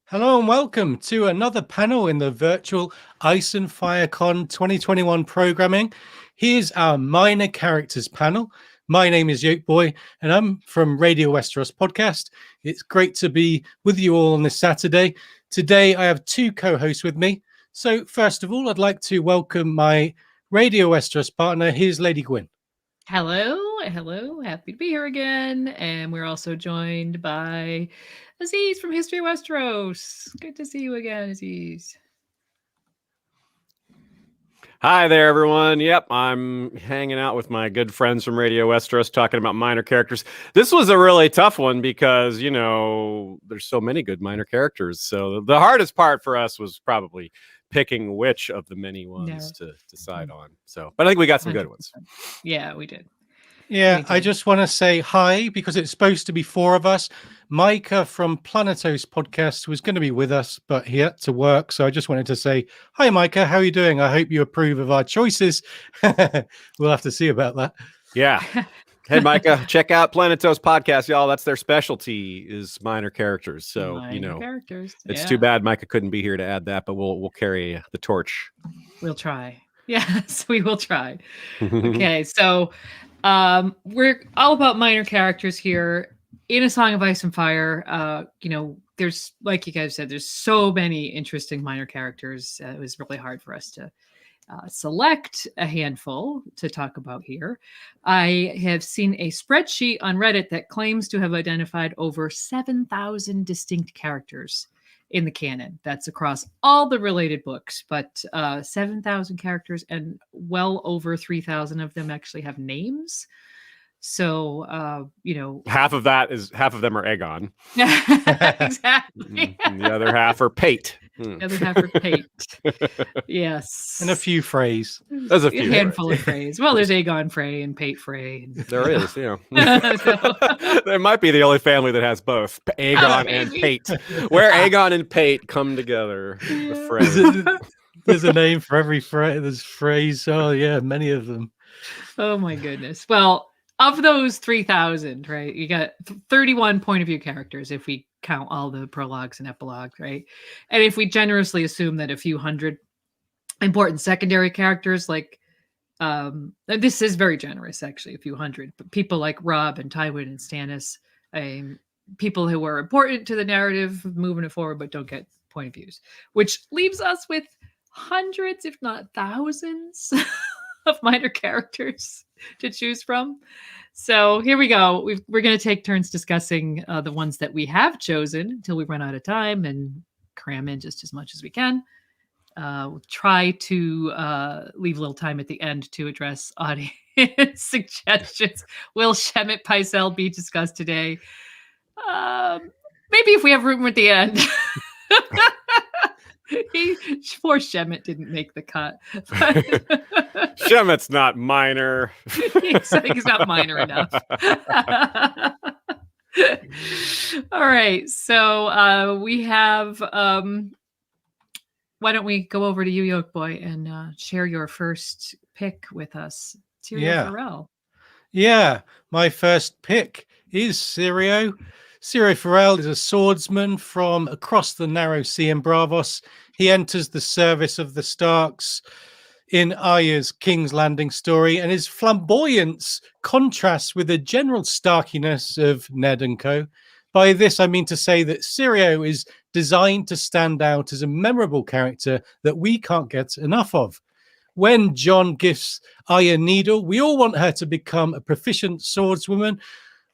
Hello and welcome to another panel in the virtual Ice and Fire Con 2021 programming. Here's our minor characters panel. My name is Yolk Boy and I'm from Radio Westeros podcast. It's great to be with you all on this Saturday. Today I have two co-hosts with me. So first of all, I'd like to welcome my Radio Westeros partner. Here's Lady Gwyn. Hello. Happy to be here again. And we're also joined by Aziz from History of Westeros. Good to see you again, Aziz. Hi there, everyone. Yep, I'm hanging out with my good friends from Radio Westeros talking about minor characters. This was a really tough one because, there's so many good minor characters. So the hardest part for us was probably picking which of the many ones to decide on. But I think we got some 100%. Good ones. Yeah, we did. Yeah, I just want to say hi because it's supposed to be four of us. Micah from Planetos podcast was going to be with us, but he had to work. So I just wanted to say, hi, Micah. How are you doing? I hope you approve of our choices. We'll have to see about that. Yeah. Hey, Micah, check out Planetos podcast, y'all. That's their specialty is minor characters. So, characters. It's too bad Micah couldn't be here to add that, but we'll carry the torch. We'll try. Yes, we will try. Okay, so we're all about minor characters here in A Song of Ice and Fire. There's, like you guys said, there's so many interesting minor characters. It was really hard for us to select a handful to talk about here. I have seen a spreadsheet on Reddit that claims to have identified over 7,000 distinct characters in the canon. That's across all the related books, but 7,000 characters, and well over 3,000 of them actually have names. So, half of them are Aegon. Exactly. And the other half are Pate. The other half are Pate. Yes. And a few Freys. There's a few. Handful of Freys. Well, there's Aegon Frey and Pate Frey. There is, yeah. There might be the only family that has both Aegon and Pate. Where Aegon and Pate come together. The Frey. There's a name for every Frey. There's Freys. Oh, yeah, many of them. Oh, my goodness. Well, of those 3,000, right, you got 31 point of view characters if we count all the prologues and epilogues, right? And if we generously assume that a few hundred important secondary characters, like, this is very generous, actually, a few hundred, but people like Robb and Tywin and Stannis, people who are important to the narrative, moving it forward, but don't get point of views, which leaves us with hundreds, if not thousands, of minor characters to choose from. So here we go. We're going to take turns discussing the ones that we have chosen until we run out of time and cram in just as much as we can. We'll try to leave a little time at the end to address audience suggestions. Will Shemet Pycelle be discussed today? Maybe if we have room at the end. Poor Shemet didn't make the cut. Shemet's not minor. He's not minor enough. All right. So we have... why don't we go over to you, Yolk Boy, and share your first pick with us? Syrio Forel. Yeah, my first pick is Syrio. Syrio Forel is a swordsman from across the narrow sea in Braavos. He enters the service of the Starks in Arya's King's Landing story, and his flamboyance contrasts with the general starkiness of Ned and co. By this, I mean to say that Syrio is designed to stand out as a memorable character that we can't get enough of. When Jon gifts Arya Needle, we all want her to become a proficient swordswoman,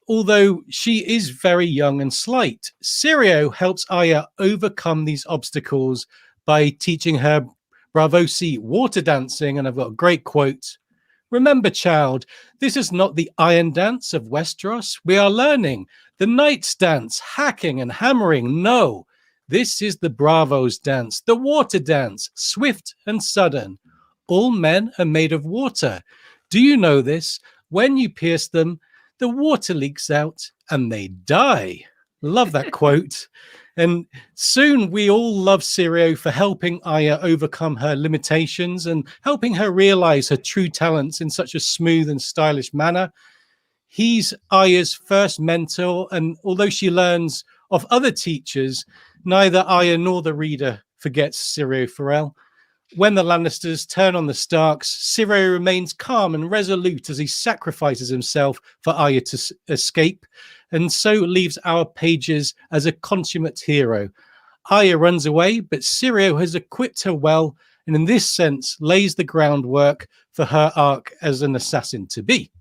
although she is very young and slight. Syrio helps Arya overcome these obstacles by teaching her Braavosi water dancing, and I've got a great quote. Remember, child, this is not the iron dance of Westeros. We are learning the knight's dance, hacking and hammering. No, this is the Braavos dance, the water dance, swift and sudden. All men are made of water. Do you know this? When you pierce them, the water leaks out and they die. Love that quote. And soon we all love Syrio for helping Arya overcome her limitations and helping her realize her true talents in such a smooth and stylish manner. He's Arya's first mentor, and although she learns of other teachers, Neither Arya nor the reader forgets Syrio Forel. When the Lannisters turn on the Starks, Syrio remains calm and resolute as he sacrifices himself for Arya to escape, and so leaves our pages as a consummate hero. Arya runs away, but Syrio has equipped her well, and in this sense lays the groundwork for her arc as an assassin to be.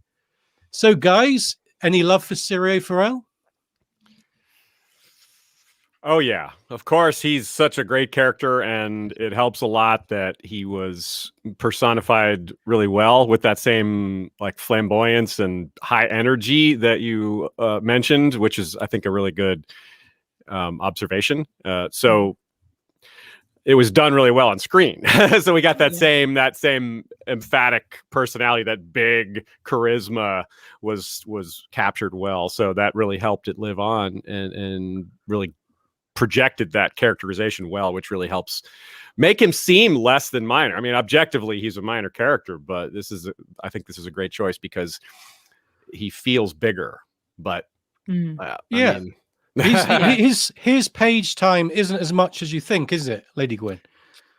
So, guys, any love for Syrio Forel? Oh, yeah. Of course, he's such a great character, and it helps a lot that he was personified really well with that same like flamboyance and high energy that you mentioned, which is, I think, a really good observation. So it was done really well on screen. So we got that same emphatic personality, that big charisma was captured well. So that really helped it live on and really projected that characterization well, which really helps make him seem less than minor. I mean, objectively, he's a minor character, but I think this is a great choice because he feels bigger. But I mean, his page time isn't as much as you think, is it, Lady Gwyn?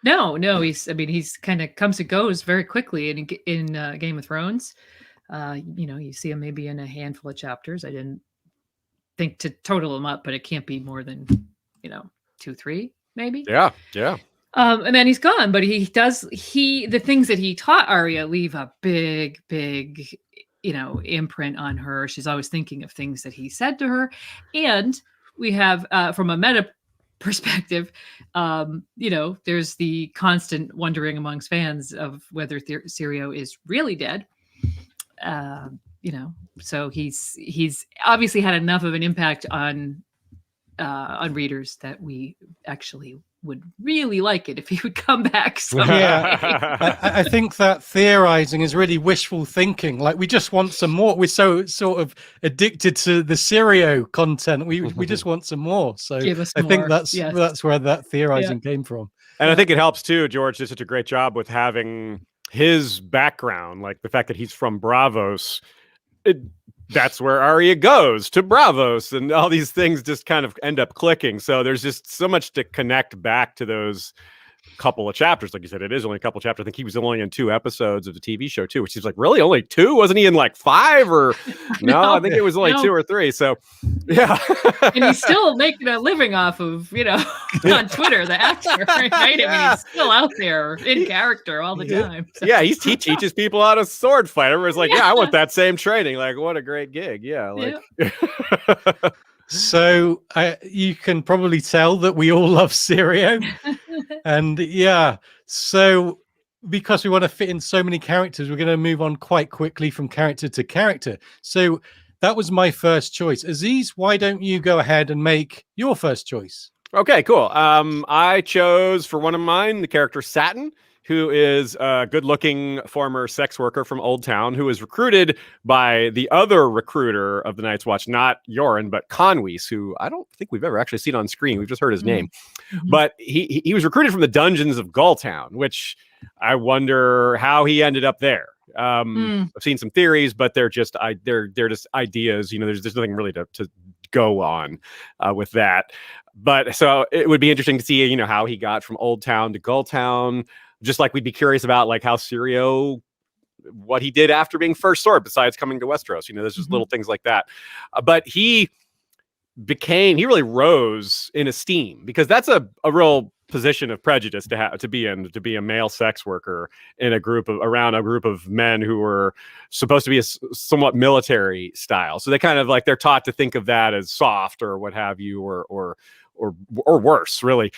No, he's kind of comes and goes very quickly in Game of Thrones. You see him maybe in a handful of chapters. I didn't think to total him up, but it can't be more than 2, 3, maybe. Yeah. And then he's gone, but the things that he taught Arya leave a big imprint on her. She's always thinking of things that he said to her. And we have, from a meta perspective, there's the constant wondering amongst fans of whether Syrio is really dead. So he's obviously had enough of an impact on readers that we actually would really like it if he would come back someday. Yeah, I think that theorizing is really wishful thinking. Like, we just want some more. We're so sort of addicted to the Syrio content. We just want some more. So I think that's where that theorizing came from. And I think it helps too. George did such a great job with having his background, like the fact that he's from Braavos. That's where Arya goes, to Braavos, and all these things just kind of end up clicking. So there's just so much to connect back to those couple of chapters. Like you said, it is only a couple of chapters. I think he was only in 2 episodes of the TV show too, which is like, really only 2? Wasn't he in like 5 or no? I think it was only 2 or 3. So yeah. And he's still making a living off of, on Twitter, the actor, right? I mean, he's still out there in character all the time. So. Yeah, he teaches people how to sword fight. Everyone's like, I want that same training. Like, what a great gig. Yeah. Like So you can probably tell that we all love Syrio. And so because we want to fit in so many characters, we're going to move on quite quickly from character to character. So that was my first choice. Aziz, why don't you go ahead and make your first choice? Okay, cool. I chose for one of mine the character Satin, who is a good-looking former sex worker from Old Town who was recruited by the other recruiter of the Night's Watch, not Yoren, but Conwys, who I don't think we've ever actually seen on screen. We've just heard his name. Mm-hmm. But he was recruited from the dungeons of Gulltown, which I wonder how he ended up there. I've seen some theories, but they're just ideas. There's nothing really to go on with that. But so it would be interesting to see, how he got from Old Town to Gulltown. Just like we'd be curious about like how Syrio, what he did after being first sword, besides coming to Westeros. There's just little things like that. But he really rose in esteem, because that's a real position of prejudice to be a male sex worker in around a group of men who were supposed to be a somewhat military style. So they kind of like, they're taught to think of that as soft or what have you, or worse, really.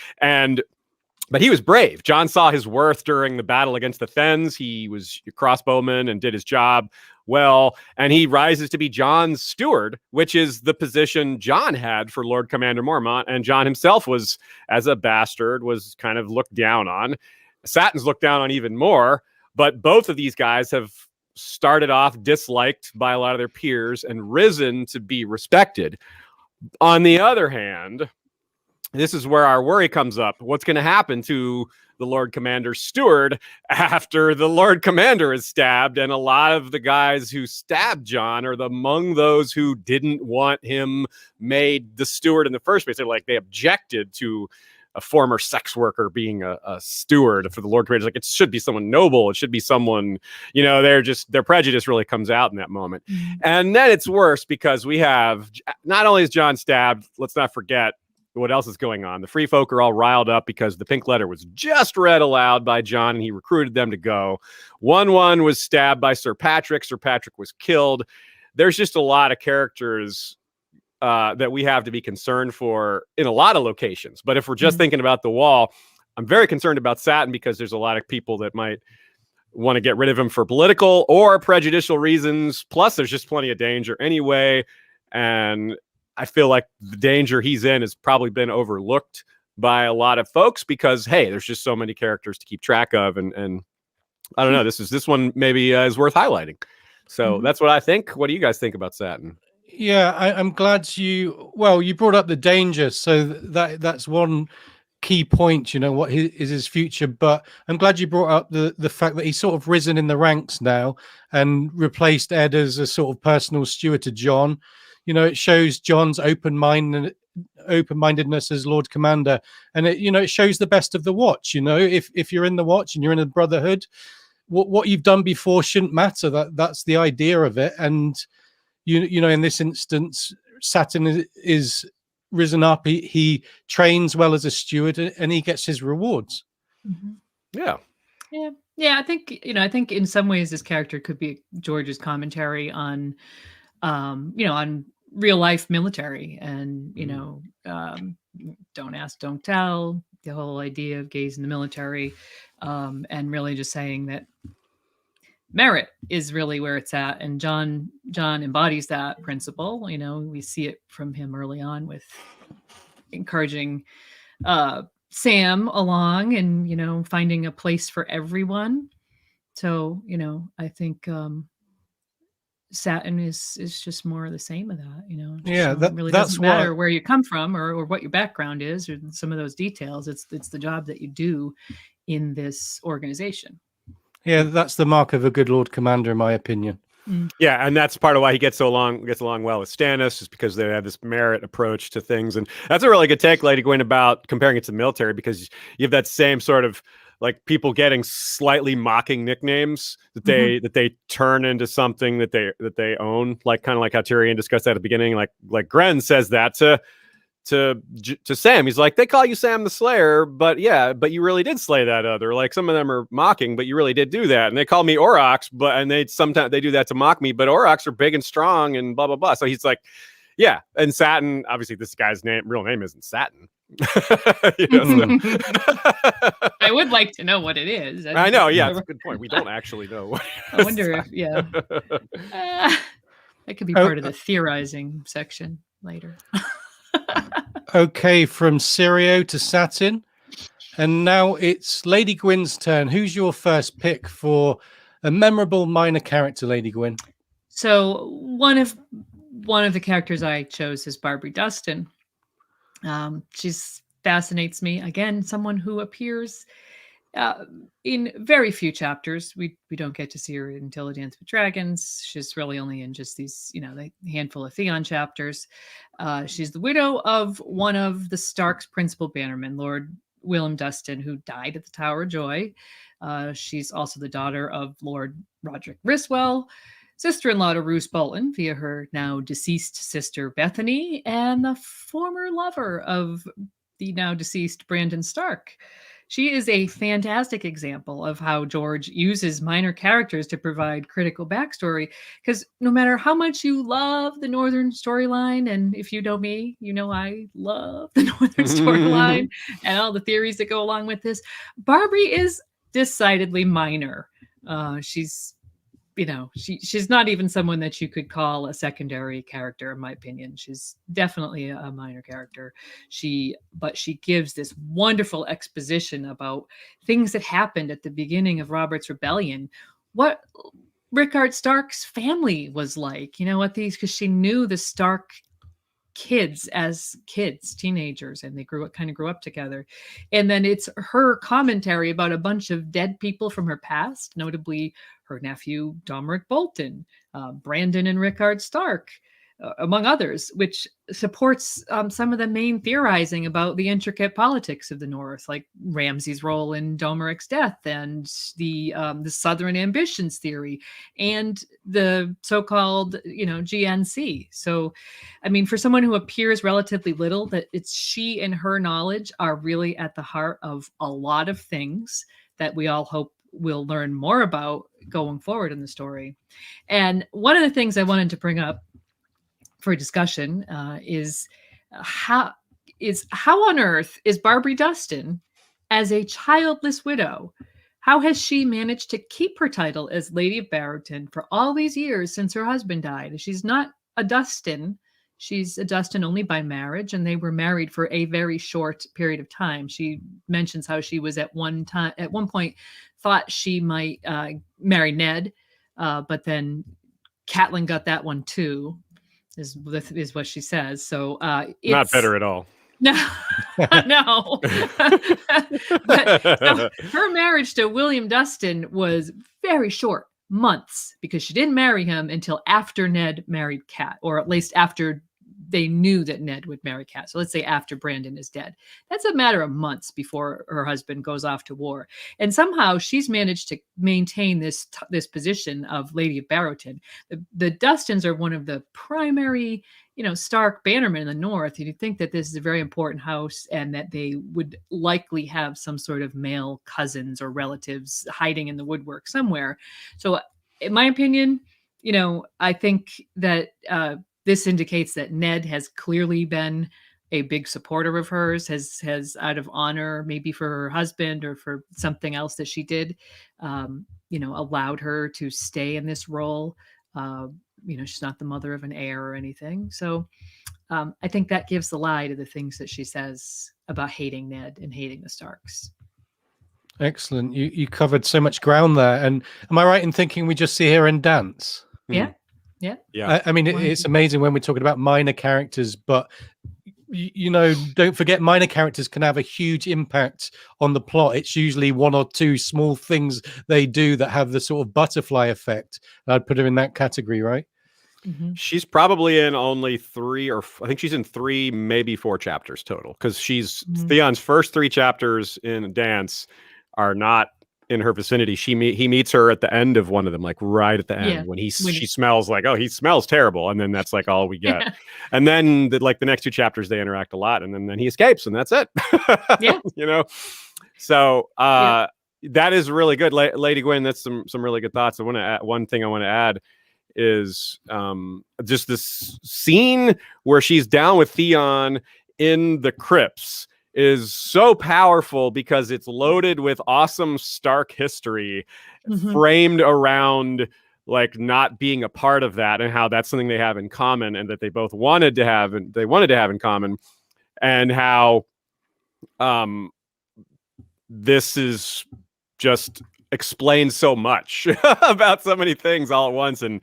But he was brave. Jon saw his worth during the battle against the Thenns. He was a crossbowman and did his job well. And he rises to be Jon's steward, which is the position Jon had for Lord Commander Mormont. And Jon himself was, as a bastard, was kind of looked down on. Satin's looked down on even more. But both of these guys have started off disliked by a lot of their peers and risen to be respected. On the other hand, this is where our worry comes up. What's going to happen to the Lord Commander's steward after the Lord Commander is stabbed? And a lot of the guys who stabbed Jon are among those who didn't want him made the steward in the first place. They objected to a former sex worker being a steward for the Lord Commander. Like, it should be someone noble. It should be someone, their prejudice really comes out in that moment. Mm-hmm. And then it's worse because we have, not only is Jon stabbed, let's not forget what else is going on. The free folk are all riled up because the pink letter was just read aloud by Jon and he recruited them to go. 1-1 was stabbed by Sir Patrick. Sir Patrick was killed. There's just a lot of characters that we have to be concerned for in a lot of locations. But if we're just thinking about the Wall, I'm very concerned about Satin because there's a lot of people that might want to get rid of him for political or prejudicial reasons. Plus, there's just plenty of danger anyway. And I feel like the danger he's in has probably been overlooked by a lot of folks because, hey, there's just so many characters to keep track of. And I don't know, this one maybe is worth highlighting. So that's what I think. What do you guys think about Satin? Yeah, I'm glad you brought up the danger. So that's one key point, what is his future. But I'm glad you brought up the fact that he's sort of risen in the ranks now and replaced Ed as a sort of personal steward to Jon. It shows Jon's open-mindedness as Lord Commander, and it shows the best of the Watch. If you're in the Watch and you're in a Brotherhood, what you've done before shouldn't matter. That's the idea of it. And in this instance, Satin is risen up. He trains well as a steward, and he gets his rewards. Mm-hmm. Yeah. I think in some ways this character could be George's commentary on on real life military and don't ask, don't tell, the whole idea of gays in the military, and really just saying that merit is really where it's at. And Jon embodies that principle. We see it from him early on with encouraging Sam along and finding a place for everyone. So I think Satin is just more of the same of that. Yeah, that really doesn't matter where you come from or what your background is or some of those details. It's the job that you do in this organization. Yeah, that's the mark of a good Lord Commander, in my opinion. Yeah, and that's part of why he gets along well with Stannis, is because they have this merit approach to things. And that's a really good take, Lady Gwyn, about comparing it to the military, because you have that same sort of like people getting slightly mocking nicknames that they turn into something that they own, like kind of like how Tyrion discussed that at the beginning. Like Gren says that to Sam. He's like, they call you Sam the Slayer, but you really did slay that other. Like, some of them are mocking, but you really did do that. And they call me Aurochs, and sometimes they do that to mock me, but Aurochs are big and strong and blah blah blah. So he's like, yeah. And Satin, obviously this guy's real name isn't Satin. I would like to know what it is. I know, yeah, that's a good point. We don't actually know. I wonder if that could be part of the theorizing section later. Okay, from Syrio to Satin, and now it's Lady Gwyn's turn. Who's your first pick for a memorable minor character, Lady Gwyn? So one of the characters I chose is Barbary Dustin. She's fascinates me. Again, someone who appears in very few chapters. We don't get to see her until A Dance with Dragons. She's really only in just these, the handful of Theon chapters. She's the widow of one of the Stark's principal bannermen, Lord Willem Dustin, who died at the Tower of Joy. She's also the daughter of Lord Roderick Riswell, sister-in-law to Roose Bolton via her now deceased sister Bethany, and the former lover of the now deceased Brandon Stark. She is a fantastic example of how George uses minor characters to provide critical backstory, because no matter how much you love the Northern storyline, and if you know me, I love the Northern storyline and all the theories that go along with this, Barbary is decidedly minor. She's not even someone that you could call a secondary character, in my opinion. She's definitely a minor character. But she gives this wonderful exposition about things that happened at the beginning of Robert's Rebellion, what Rickard Stark's family was like, because she knew the Stark kids as teenagers, and they grew up together. And then it's her commentary about a bunch of dead people from her past, notably her nephew Domeric Bolton, Brandon and Rickard Stark, among others, which supports some of the main theorizing about the intricate politics of the North, like Ramsay's role in Domeric's death, and the Southern ambitions theory, and the so-called GNC. So, I mean, for someone who appears relatively little, that it's she and her knowledge are really at the heart of a lot of things that we all hope we'll learn more about going forward in the story. And one of the things I wanted to bring up for discussion is how on earth is Barbary Dustin as a childless widow? How has she managed to keep her title as Lady of Barrowton for all these years since her husband died? She's not a Dustin. She's a Dustin only by marriage, and they were married for a very short period of time. She mentions how she was at one point thought she might marry Ned, but then Catelyn got that one too. Is what she says. So it's not better at all. No, no. But, so her marriage to William Dustin was very short, months, because she didn't marry him until after Ned married Cat, or at least after they knew that Ned would marry Cat. So let's say after Brandon is dead. That's a matter of months before her husband goes off to war. And somehow she's managed to maintain this position of Lady of Barrowton. The Dustins are one of the primary, Stark bannermen in the North. You'd think that this is a very important house and that they would likely have some sort of male cousins or relatives hiding in the woodwork somewhere. So in my opinion, I think that this indicates that Ned has clearly been a big supporter of hers, has out of honor, maybe for her husband or for something else that she did, allowed her to stay in this role. She's not the mother of an heir or anything. So I think that gives the lie to the things that she says about hating Ned and hating the Starks. Excellent. You covered so much ground there. And am I right in thinking we just see her in dance? Yeah. Yeah. I mean, it's amazing when we're talking about minor characters, but don't forget minor characters can have a huge impact on the plot. It's usually one or two small things they do that have the sort of butterfly effect. I'd put her in that category, right? Mm-hmm. She's probably in only 3 or I think she's in 3, maybe 4 chapters total, because Theon's first 3 chapters in Dance are not in her vicinity. He meets her at the end of one of them, like right at the end, when she smells like, he smells terrible, and then that's like all we get. And then the next 2 chapters they interact a lot, and then he escapes, and that's it. So that is really good, Lady Gwyn. That's some really good thoughts. I want to add one thing. I want to add is just this scene where she's down with Theon in the crypts is so powerful because it's loaded with awesome Stark history, framed around like not being a part of that, and how that's something they have in common, and that they both wanted to have in common, and how this is just explains so much about so many things all at once, and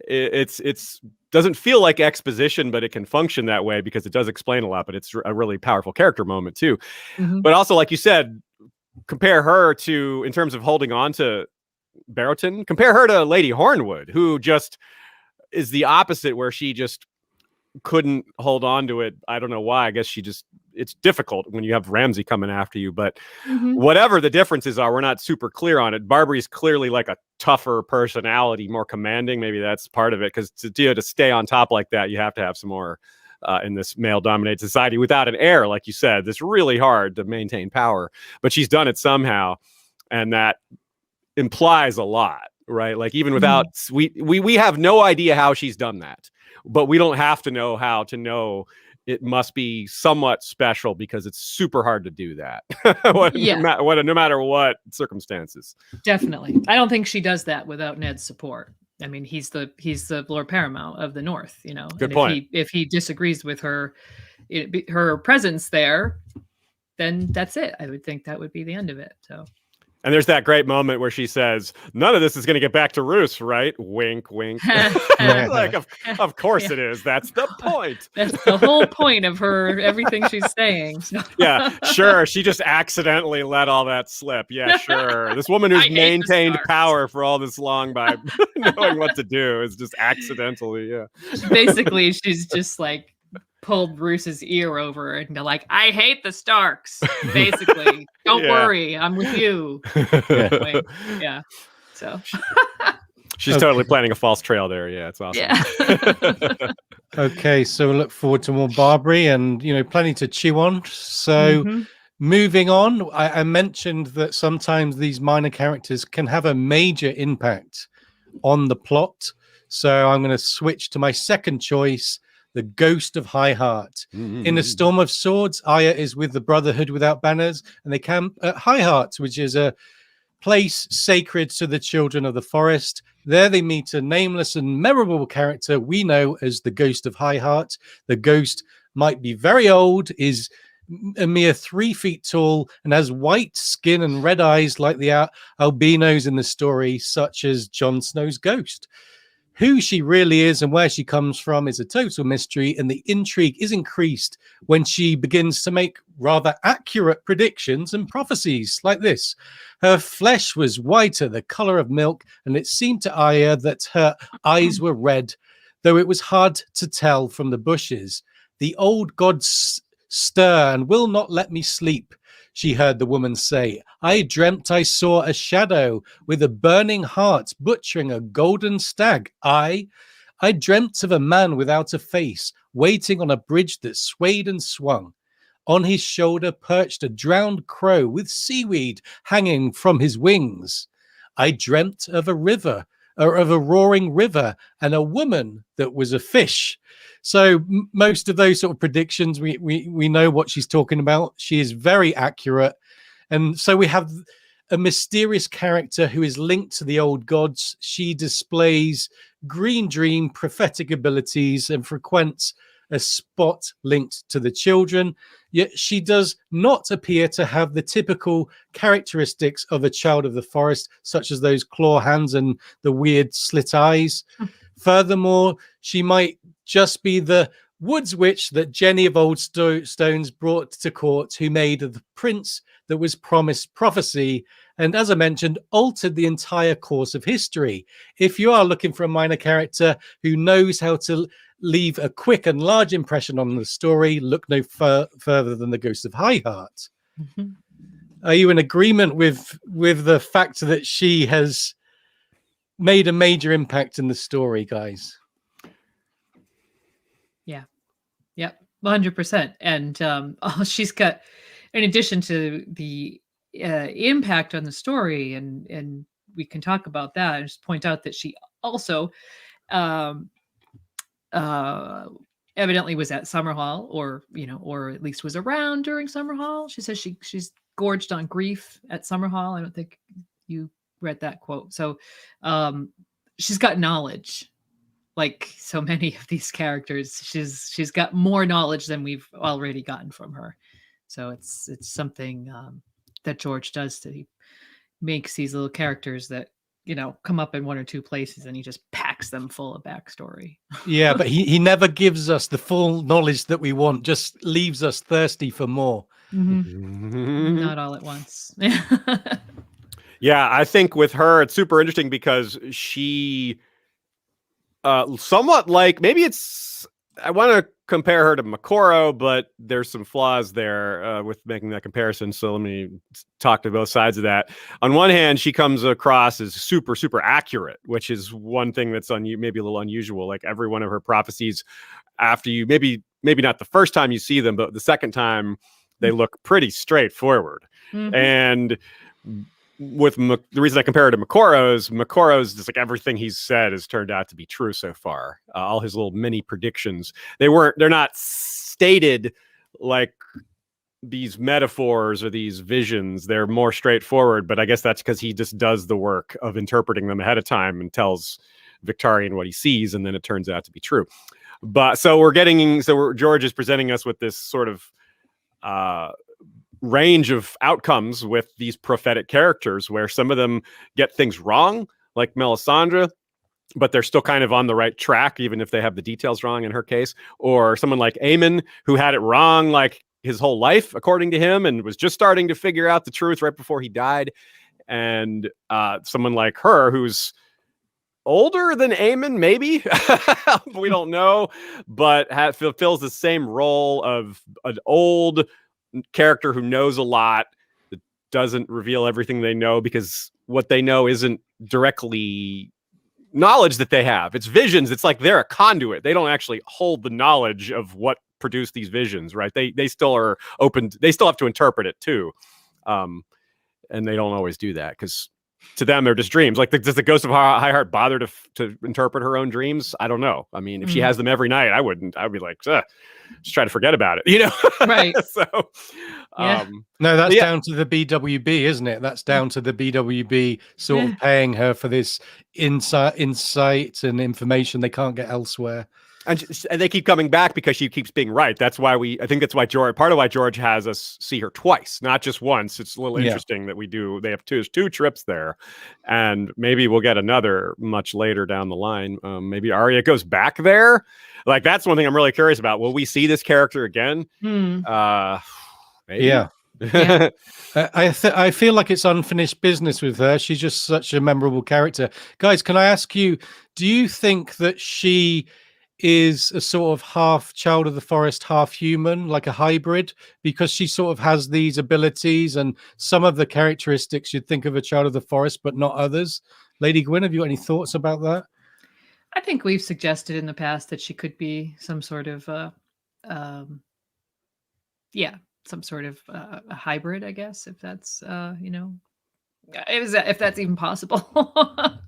it's doesn't feel like exposition, but it can function that way because it does explain a lot. But it's a really powerful character moment too. But also, like you said, compare her to, in terms of holding on to Barrowton, compare her to Lady Hornwood, who just is the opposite, where she just couldn't hold on to it. I don't know why. I guess it's difficult when you have Ramsay coming after you, but whatever the differences are, we're not super clear on it. Barbary's clearly like a tougher personality, more commanding. Maybe that's part of it, because to stay on top like that, you have to have some more in this male-dominated society. Without an heir, like you said, it's really hard to maintain power, but she's done it somehow, and that implies a lot, right? Like even without, we have no idea how she's done that, but we don't have to know how to know it must be somewhat special, because it's super hard to do that. No matter what circumstances. Definitely. I don't think she does that without Ned's support. I mean, he's the Lord Paramount of the North, Good point. If he disagrees with her presence there, then that's it. I would think that would be the end of it. So And there's that great moment where she says, "None of this is going to get back to Roose, right?" Wink, wink. Like, of course it is. That's the point. That's the whole point of her, everything she's saying. So. Yeah, sure. She just accidentally let all that slip. Yeah, sure. This woman who's maintained power for all this long by knowing what to do is just accidentally, yeah. Basically, she's just like pulled Bruce's ear over and they're like, I hate the Starks. Basically, don't worry, I'm with you. Yeah. So she's totally planning a false trail there. Yeah, it's awesome. Yeah. Okay, so we look forward to more Barbary and plenty to chew on. So moving on, I mentioned that sometimes these minor characters can have a major impact on the plot. So I'm going to switch to my second choice, the Ghost of High Heart. In A Storm of Swords, Arya is with the Brotherhood Without Banners, and they camp at High Heart, which is a place sacred to the children of the forest. There they meet a nameless and memorable character we know as the Ghost of High Heart. The ghost might be very old, is a mere 3 feet tall, and has white skin and red eyes like the albinos in the story, such as Jon Snow's ghost. Who she really is and where she comes from is a total mystery, and the intrigue is increased when she begins to make rather accurate predictions and prophecies like this. Her flesh was whiter, the color of milk, and it seemed to Arya that her eyes were red, though it was hard to tell from the bushes. The old gods stir and will not let me sleep, she heard the woman say. I dreamt I saw a shadow with a burning heart butchering a golden stag. I dreamt of a man without a face, waiting on a bridge that swayed and swung. On his shoulder perched a drowned crow with seaweed hanging from his wings. I dreamt of a river, or of a roaring river, and a woman that was a fish. So most of those sort of predictions, we know what she's talking about. She is very accurate. And so we have a mysterious character who is linked to the old gods. She displays green dream prophetic abilities and frequents a spot linked to the children. Yet she does not appear to have the typical characteristics of a child of the forest, such as those claw hands and the weird slit eyes. Furthermore, she might just be the woods witch that Jenny of Old Stones brought to court, who made the prince that was promised prophecy, and as I mentioned, altered the entire course of history. If you are looking for a minor character who knows how to leave a quick and large impression on the story, look no further than the Ghost of High Heart. Are you in agreement with the fact that she has made a major impact in the story, guys? Yep, 100%. And she's got, in addition to the impact on the story, and we can talk about that, and just point out that she also evidently was at Summerhall, or at least was around during Summerhall. She says she's gorged on grief at Summerhall. I don't think you read that quote. So she's got knowledge. Like so many of these characters, she's got more knowledge than we've already gotten from her. So it's something that George does. He makes these little characters that come up in one or two places, and he just packs them full of backstory. Yeah, but he never gives us the full knowledge that we want. Just leaves us thirsty for more. Not all at once. Yeah, I think with her, it's super interesting because she. Somewhat like, maybe I want to compare her to Makoro, but there's some flaws there with making that comparison. So let me talk to both sides of that. On one hand, she comes across as super, super accurate, which is one thing that's maybe a little unusual. Like every one of her prophecies, after you, maybe not the first time you see them, but the second time, they look pretty straightforward. And with the reason I compare it to Makoro's just like everything he's said has turned out to be true so far. All his little mini predictions, they're not stated like these metaphors or these visions. They're more straightforward, but I guess that's because he just does the work of interpreting them ahead of time and tells Victarion what he sees, and then it turns out to be true. But George is presenting us with this sort of range of outcomes with these prophetic characters, where some of them get things wrong, like Melisandre, but they're still kind of on the right track, even if they have the details wrong in her case. Or someone like Aemon, who had it wrong like his whole life, according to him, and was just starting to figure out the truth right before he died. And someone like her, who's older than Aemon, maybe. We don't know, but fulfills the same role of an old character who knows a lot, that doesn't reveal everything they know, because what they know isn't directly knowledge that they have. It's visions. It's like they're a conduit. They don't actually hold the knowledge of what produced these visions, right? They still are open. They still have to interpret it too. And they don't always do that, because to them, they're just dreams. Like, does the Ghost of High Heart bother to interpret her own dreams? I don't know. I mean, if she has them every night, I wouldn't. I'd be like, just try to forget about it, you know? Right. So, no, that's down to the BWB, isn't it? That's down to the BWB sort of paying her for this insight and information they can't get elsewhere. And they keep coming back because she keeps being right. That's why I think that's why part of why George has us see her twice, not just once. It's a little interesting that they have two trips there, and maybe we'll get another much later down the line. Maybe Arya goes back there. Like, that's one thing I'm really curious about. Will we see this character again? Maybe. Yeah. I feel like it's unfinished business with her. She's just such a memorable character. Guys, can I ask you, do you think that she is a sort of half child of the forest, half human, like a hybrid, because she sort of has these abilities and some of the characteristics you'd think of a child of the forest, but not others? Lady Gwyn, have you got any thoughts about that? I think we've suggested in the past that she could be some sort of some sort of a hybrid, I guess, if that's if that's even possible.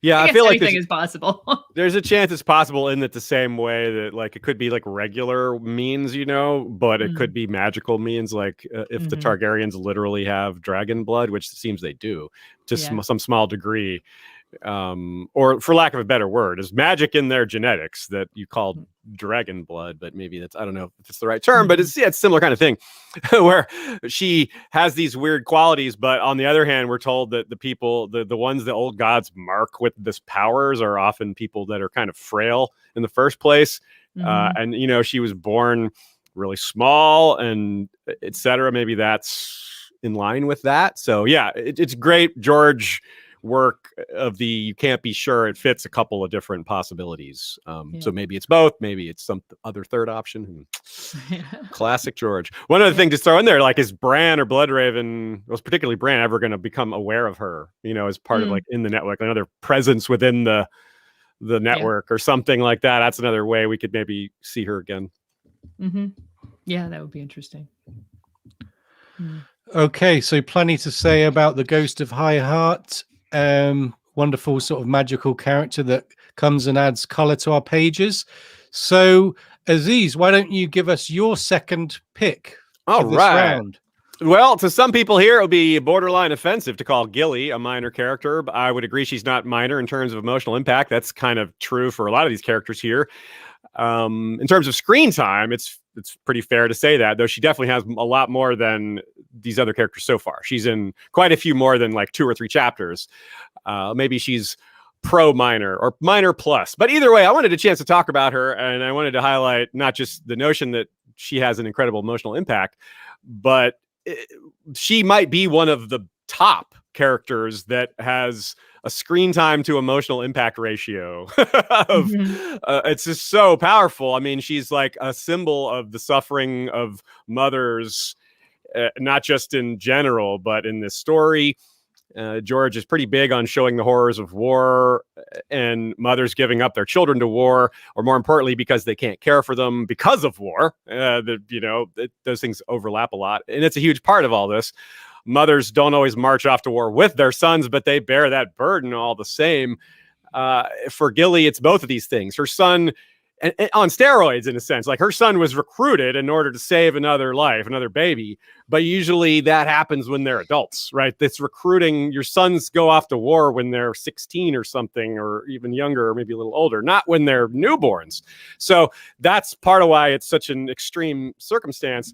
Yeah, I feel like anything is possible. There's a chance it's possible, in that the same way that, like, it could be like regular means, but it could be magical means, like if the Targaryens literally have dragon blood, which it seems they do, to some small degree, or for lack of a better word, is magic in their genetics that you call dragon blood, but maybe that's, I don't know if it's the right term, but it's a similar kind of thing, where she has these weird qualities, but on the other hand, we're told that the people, the ones the old gods mark with this powers, are often people that are kind of frail in the first place. And she was born really small, and etc. Maybe that's in line with that. So yeah, it's great George work of the, you can't be sure. It fits a couple of different possibilities. So maybe it's both, maybe it's some other third option. Classic George. One other thing to throw in there, like, is Bran or Bloodraven, was particularly Bran, ever going to become aware of her, as part of, like, in the network, another presence within the network or something like that? That's another way we could maybe see her again. Yeah, that would be interesting. Okay, so plenty to say about the Ghost of High Heart. Wonderful sort of magical character that comes and adds color to our pages. So Aziz, why don't you give us your second pick for this round? Well, to some people here, it'll be borderline offensive to call Gilly a minor character, but I would agree she's not minor in terms of emotional impact. That's kind of true for a lot of these characters here. In terms of screen time, it's pretty fair to say that, though she definitely has a lot more than these other characters so far. She's in quite a few more than like 2 or 3 chapters. Maybe she's pro minor or minor plus, but either way, I wanted a chance to talk about her, and I wanted to highlight not just the notion that she has an incredible emotional impact, but she might be one of the top characters that has a screen time to emotional impact ratio of it's just so powerful. I mean, she's like a symbol of the suffering of mothers, not just in general, but in this story. George is pretty big on showing the horrors of war and mothers giving up their children to war, or more importantly, because they can't care for them because of war. Those things overlap a lot, and it's a huge part of all this. Mothers don't always march off to war with their sons, but they bear that burden all the same. For Gilly, it's both of these things. Her son, and on steroids in a sense, like her son was recruited in order to save another life, another baby. But usually that happens when they're adults, right? This recruiting, your sons go off to war when they're 16 or something, or even younger, or maybe a little older, not when they're newborns. So that's part of why it's such an extreme circumstance.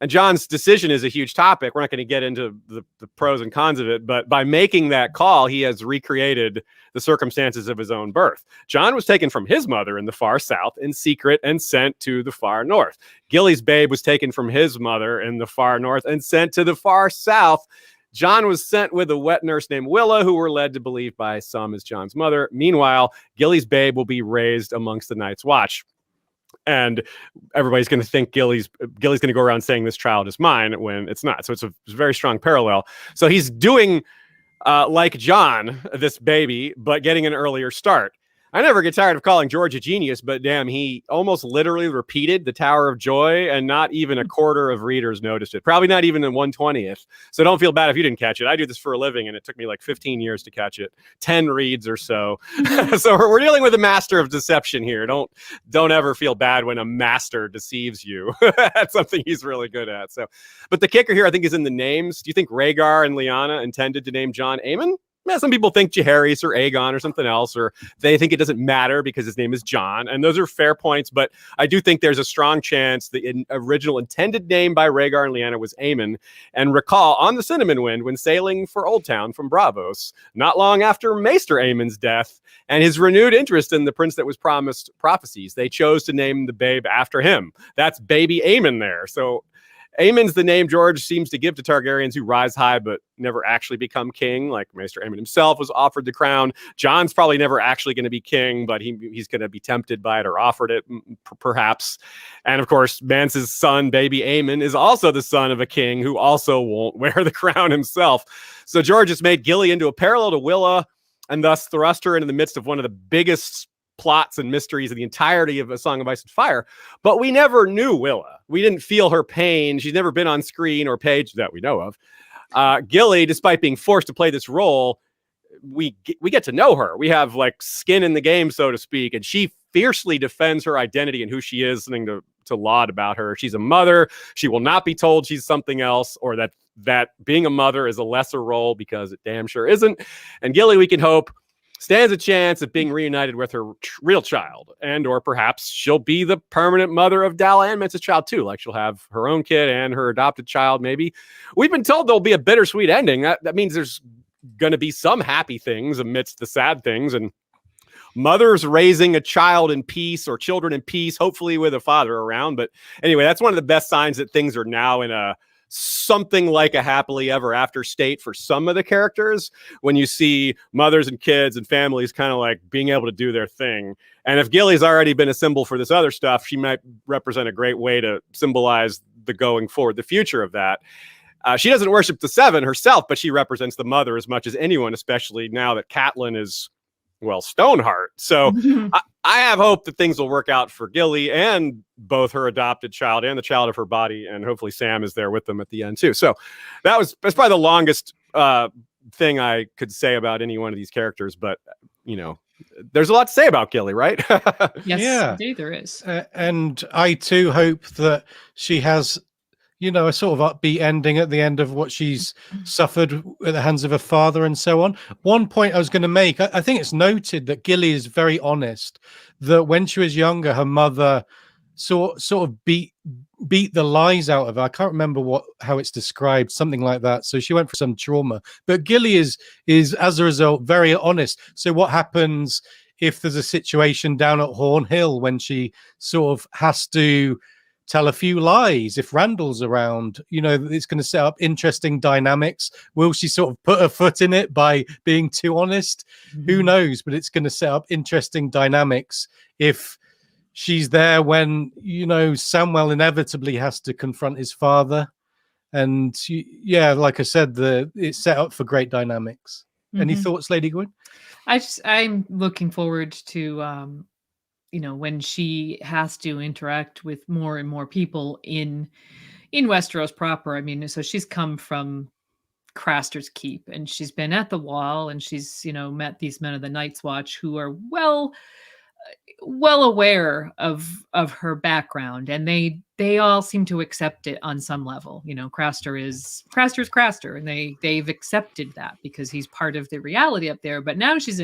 And John's decision is a huge topic. We're not going to get into the pros and cons of it, but by making that call, he has recreated the circumstances of his own birth. John was taken from his mother in the far south in secret and sent to the far north. Gilly's babe was taken from his mother in the far north and sent to the far south. John was sent with a wet nurse named Willa, who were led to believe by some as John's mother. Meanwhile, Gilly's babe will be raised amongst the Night's Watch. And everybody's going to think Gilly's going to go around saying this child is mine when it's not. So it's a very strong parallel. So he's doing like John, this baby, but getting an earlier start. I never get tired of calling George a genius, but damn, he almost literally repeated the Tower of Joy, and not even a quarter of readers noticed it. Probably not even in 1/20th. So don't feel bad if you didn't catch it. I do this for a living, and it took me like 15 years to catch it. 10 reads or so. So we're dealing with a master of deception here. Don't ever feel bad when a master deceives you. That's something he's really good at. So, but the kicker here, I think, is in the names. Do you think Rhaegar and Lyanna intended to name John Aemon? Yeah, some people think Jaehaerys or Aegon or something else, or they think it doesn't matter because his name is John. And those are fair points, but I do think there's a strong chance the original intended name by Rhaegar and Lyanna was Aemon. And recall, on the Cinnamon Wind, when sailing for Old Town from Braavos, not long after Maester Aemon's death and his renewed interest in the prince that was promised prophecies, they chose to name the babe after him. That's baby Aemon there. So Aemon's the name George seems to give to Targaryens who rise high but never actually become king, like Maester Aemon himself was offered the crown. John's probably never actually going to be king, but he's going to be tempted by it or offered it, perhaps. And of course, Mance's son, baby Aemon, is also the son of a king who also won't wear the crown himself. So George has made Gilly into a parallel to Willa, and thus thrust her into the midst of one of the biggest plots and mysteries of the entirety of A Song of Ice and Fire. But we never knew Willa. We didn't feel her pain. She's never been on screen or page that we know of. Gilly, despite being forced to play this role, we get to know her. We have like skin in the game, so to speak, and she fiercely defends her identity and who she is, something to laud about her. She's a mother. She will not be told she's something else, or that being a mother is a lesser role, because it damn sure isn't. And Gilly, we can hope, stands a chance of being reunited with her real child, and or perhaps she'll be the permanent mother of Dalla and Mance's child too. Like she'll have her own kid and her adopted child. Maybe we've been told there'll be a bittersweet ending. That means there's going to be some happy things amidst the sad things, and mothers raising a child in peace, or children in peace, hopefully with a father around. But anyway, that's one of the best signs that things are now in a something like a happily ever after state for some of the characters, when you see mothers and kids and families kind of like being able to do their thing. And if Gilly's already been a symbol for this other stuff, she might represent a great way to symbolize the going forward, the future of that. She doesn't worship the Seven herself, but she represents the mother as much as anyone, especially now that Catelyn is, well, Stoneheart. So I have hope that things will work out for Gilly and both her adopted child and the child of her body, and hopefully Sam is there with them at the end too. So that's probably the longest thing I could say about any one of these characters, but you know, there's a lot to say about Gilly, right? Yes, yeah, indeed there is. And I too hope that she has, you know, a sort of upbeat ending at the end of what she's suffered at the hands of her father and so on. One point I was going to make, I think it's noted that Gilly is very honest, that when she was younger, her mother sort of beat the lies out of her. I can't remember how it's described, something like that. So she went through some trauma. But Gilly is as a result very honest. So what happens if there's a situation down at Horn Hill when she sort of has to tell a few lies? If Randall's around, you know, it's going to set up interesting dynamics. Will she sort of put her foot in it by being too honest? Who knows? But it's going to set up interesting dynamics if she's there when, you know, Samwell inevitably has to confront his father. And yeah, like I said, it's set up for great dynamics. Any thoughts, Lady Gwyn? I'm looking forward to you know, when she has to interact with more and more people in Westeros proper. I mean, so she's come from Craster's Keep, and she's been at the Wall, and she's, you know, met these men of the Night's Watch who are well aware of her background, and they all seem to accept it on some level. You know, Craster's Craster, and they've accepted that because he's part of the reality up there. But now she's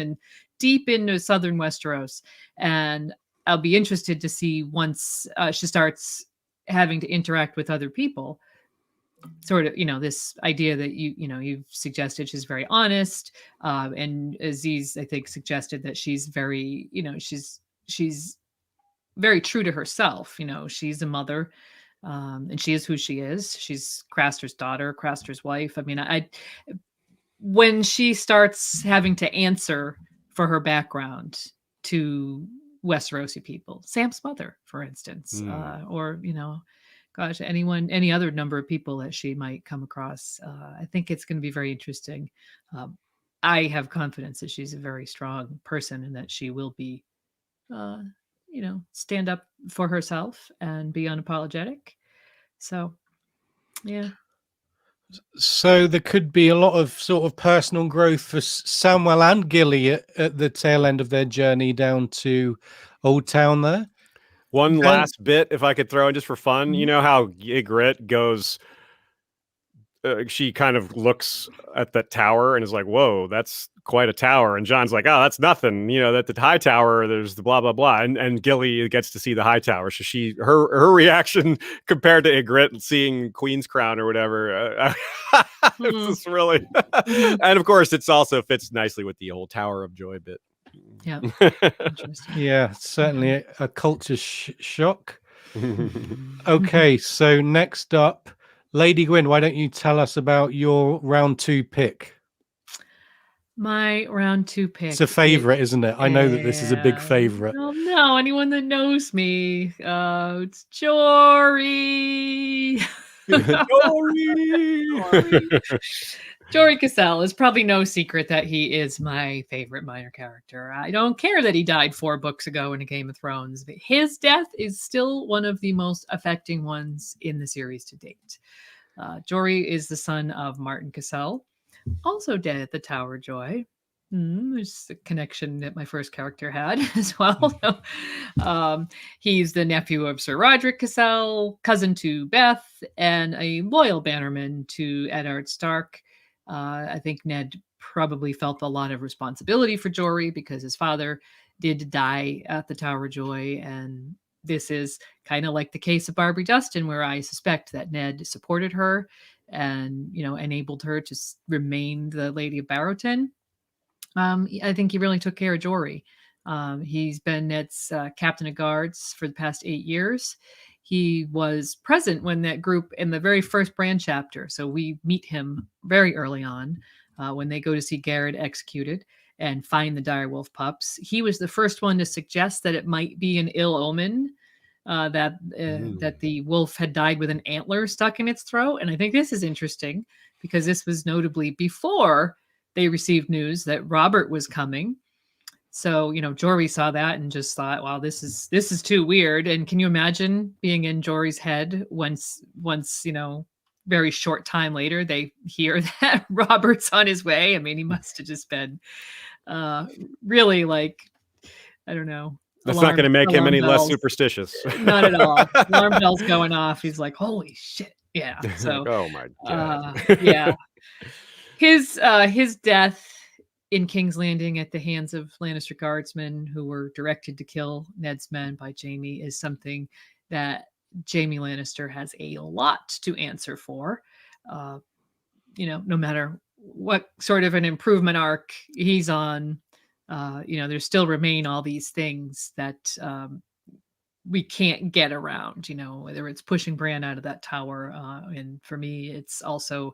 deep into southern Westeros, and I'll be interested to see once she starts having to interact with other people, sort of, this idea that you've suggested she's very honest, and Aziz, I think, suggested that she's very, she's very true to herself. She's a mother, and she is who she is. She's Craster's daughter, Craster's wife. I mean, when she starts having to answer for her background to Westerosi people, Sam's mother, for instance, or gosh, any other number of people that she might come across. I think it's going to be very interesting. I have confidence that she's a very strong person and that she will be, stand up for herself and be unapologetic. So, yeah. So there could be a lot of sort of personal growth for Samwell and Gilly at the tail end of their journey down to Old Town there. One last bit, if I could throw in just for fun. You know how Ygritte goes, she kind of looks at that tower and is like, whoa, that's quite a tower. And John's like, oh, that's nothing. That the high tower, there's the blah, blah, blah. And Gilly gets to see the high tower. So her reaction compared to Ygritte seeing Queen's Crown or whatever, it's just really, and of course, it's also fits nicely with the whole Tower of Joy bit. Yeah. Yeah, certainly a culture shock. Okay, so next up, Lady Gwyn, why don't you tell us about your round 2 pick? My round 2 pick. It's a favorite, isn't it? I know that this is a big favorite. Oh no, anyone that knows me, it's Jory. Jory Cassell. Is probably no secret that he is my favorite minor character. I don't care that he died 4 books ago in A Game of Thrones, but his death is still one of the most affecting ones in the series to date. Jory is the son of Martin Cassell, also dead at the Tower of Joy. There's the connection that my first character had as well. He's the nephew of Sir Roderick Cassell, cousin to Beth, and a loyal bannerman to Eddard Stark. I think Ned probably felt a lot of responsibility for Jory because his father did die at the Tower of Joy. And this is kind of like the case of Barbary Dustin, where I suspect that Ned supported her and, enabled her to remain the Lady of Barrowton. I think he really took care of Jory. He's been Ned's captain of guards for the past 8 years. He was present when that group in the very first Bran chapter. So we meet him very early on when they go to see Garrett executed and find the direwolf pups. He was the first one to suggest that it might be an ill omen, that the wolf had died with an antler stuck in its throat. And I think this is interesting because this was notably before they received news that Robert was coming. So, Jory saw that and just thought, wow, this is too weird. And can you imagine being in Jory's head once, very short time later, they hear that Robert's on his way? I mean, he must have just been really like, I don't know. That's not going to make him any less superstitious. Not at all. Alarm bells going off. He's like, holy shit. Yeah. So, oh my God. Yeah. His death in King's Landing at the hands of Lannister guardsmen who were directed to kill Ned's men by Jaime is something that Jaime Lannister has a lot to answer for. No matter what sort of an improvement arc he's on, there still remain all these things that we can't get around, whether it's pushing Bran out of that tower. And for me, it's also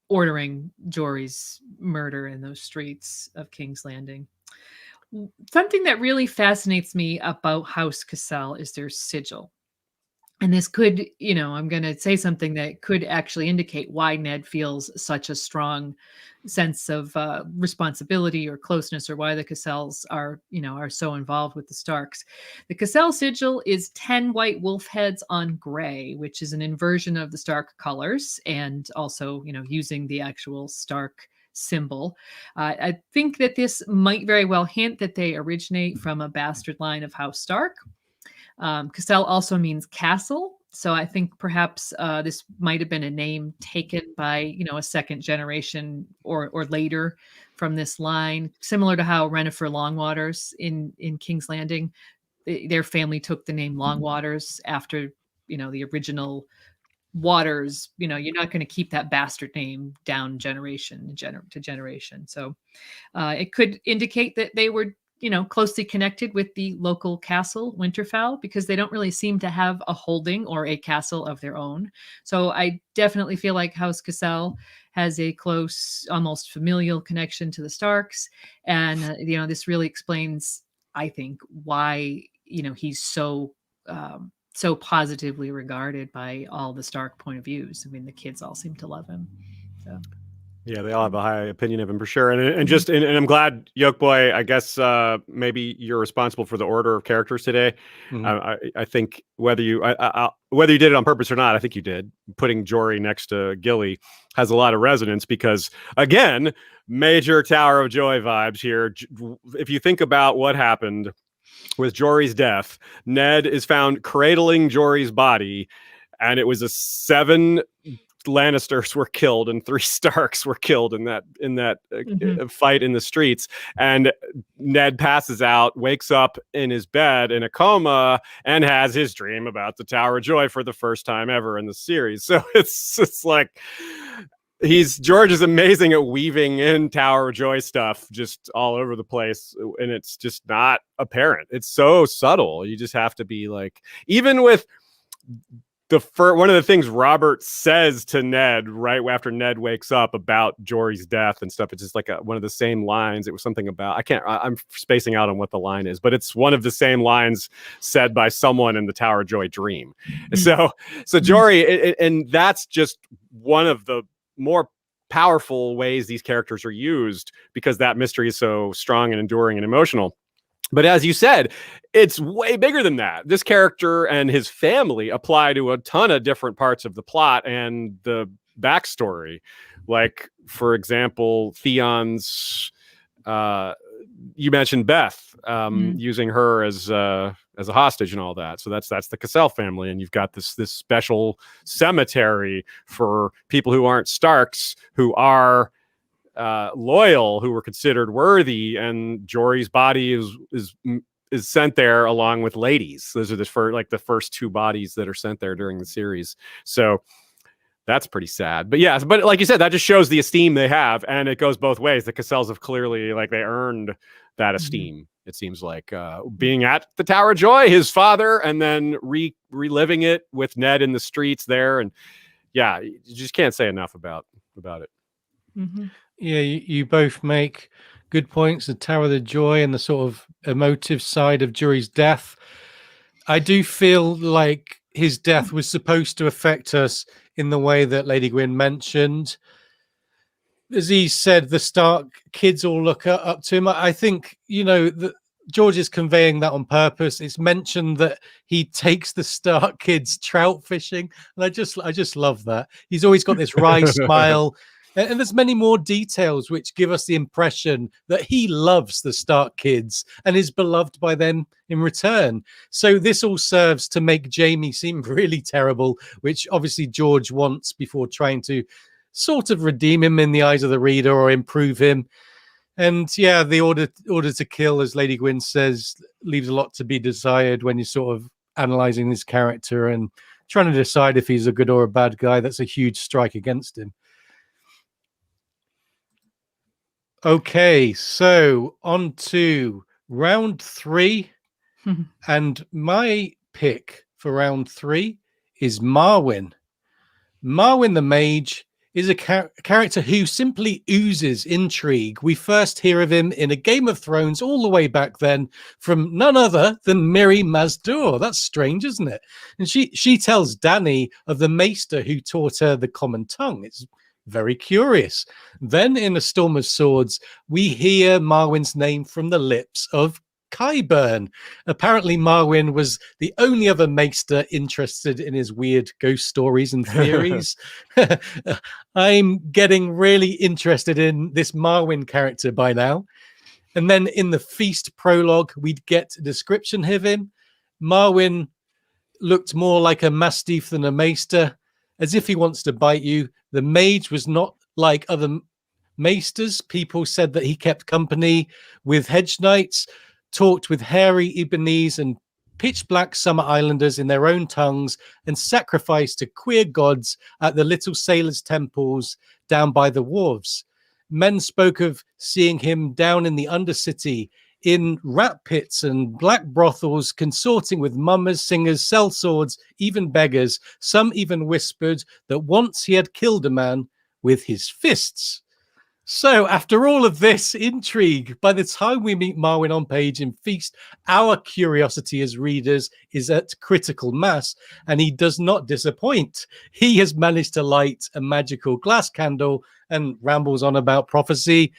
ordering Jory's murder in those streets of King's Landing. Something that really fascinates me about House Cassell is their sigil. And this could, I'm going to say something that could actually indicate why Ned feels such a strong sense of responsibility or closeness, or why the Cassells are so involved with the Starks. The Cassell sigil is 10 white wolf heads on gray, which is an inversion of the Stark colors, and also, using the actual Stark symbol. I think that this might very well hint that they originate from a bastard line of House Stark. Cassell also means castle. So I think perhaps this might have been a name taken by, a second generation or later from this line, similar to how Renifer Longwaters in King's Landing, their family took the name Longwaters after, the original waters, you're not going to keep that bastard name down generation to generation. So it could indicate that they were, closely connected with the local castle, Winterfell, because they don't really seem to have a holding or a castle of their own. So I definitely feel like House Cassell has a close, almost familial connection to the Starks. And, this really explains, I think, why, he's so positively regarded by all the Stark point of views. I mean, the kids all seem to love him. So. Yeah, they all have a high opinion of him for sure. And I'm glad, Yolk Boy, I guess maybe you're responsible for the order of characters today. I think whether you did it on purpose or not, I think you did. Putting Jory next to Gilly has a lot of resonance because, again, major Tower of Joy vibes here. If you think about what happened with Jory's death, Ned is found cradling Jory's body, and it was 7 Lannisters were killed and 3 Starks were killed in that fight in the streets. And Ned passes out, wakes up in his bed in a coma, and has his dream about the Tower of Joy for the first time ever in the series. So it's like George is amazing at weaving in Tower of Joy stuff just all over the place, and it's just not apparent. It's so subtle. You just have to be like, even with one of the things Robert says to Ned right after Ned wakes up about Jory's death and stuff, it's just like one of the same lines. It was something about, I'm spacing out on what the line is, but it's one of the same lines said by someone in the Tower of Joy dream. So Jory, and that's just one of the more powerful ways these characters are used because that mystery is so strong and enduring and emotional. But as you said, it's way bigger than that. This character and his family apply to a ton of different parts of the plot and the backstory. Like, for example, Theon's, you mentioned Beth, using her as a hostage and all that. So that's the Cassell family. And you've got this special cemetery for people who aren't Starks, who are loyal, who were considered worthy, and Jory's body is sent there along with ladies. Those are the first 2 bodies that are sent there during the series. So that's pretty sad. But yeah, but like you said, that just shows the esteem they have, and it goes both ways. The Cassells have clearly they earned that esteem. It seems like being at the Tower of Joy, his father, and then reliving it with Ned in the streets there, and yeah, you just can't say enough about it. Mm-hmm. Yeah, you both make good points. The Tower of the Joy and the sort of emotive side of Jory's death. I do feel like his death was supposed to affect us in the way that Lady Gwyn mentioned. As he said, the Stark kids all look up to him. I think, George is conveying that on purpose. It's mentioned that he takes the Stark kids trout fishing, and I just love that. He's always got this wry smile. And there's many more details which give us the impression that he loves the Stark kids and is beloved by them in return. So this all serves to make Jaime seem really terrible, which obviously George wants before trying to sort of redeem him in the eyes of the reader or improve him. And yeah, the order to kill, as Lady Gwyn says, leaves a lot to be desired when you're sort of analyzing this character and trying to decide if he's a good or a bad guy. That's a huge strike against him. Okay, so on to round 3. And my pick for round 3 is Marwyn. Marwyn the Mage is a character who simply oozes intrigue. We first hear of him in A Game of Thrones all the way back then from none other than Mirri Maz Duur. That's strange, isn't it? And she tells Dany of the maester who taught her the common tongue. It's very curious. Then in A Storm of Swords, we hear Marwyn's name from the lips of Qyburn. Apparently, Marwyn was the only other maester interested in his weird ghost stories and theories. I'm getting really interested in this Marwyn character by now. And then in the Feast prologue, we'd get a description of him. Marwyn looked more like a mastiff than a maester, as if he wants to bite you. The mage was not like other maesters. People said that he kept company with hedge knights, talked with hairy Ibonese and pitch black summer islanders in their own tongues and sacrificed to queer gods at the little sailors' temples down by the wharves. Men spoke of seeing him down in the undercity, in rat pits and black brothels, consorting with mummers, singers, sellswords, even beggars. Some even whispered that once he had killed a man with his fists. So after all of this intrigue, by the time we meet Marwyn on page in Feast, our curiosity as readers is at critical mass, and he does not disappoint. He has managed to light a magical glass candle and rambles on about prophecy,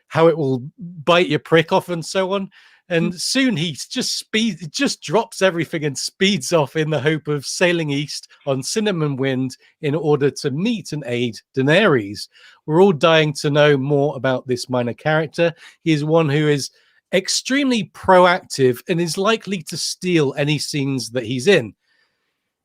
how it will bite your prick off and so on. And soon he just drops everything and speeds off in the hope of sailing east on Cinnamon Wind in order to meet and aid Daenerys. We're all dying to know more about this minor character. He is one who is extremely proactive and is likely to steal any scenes that he's in.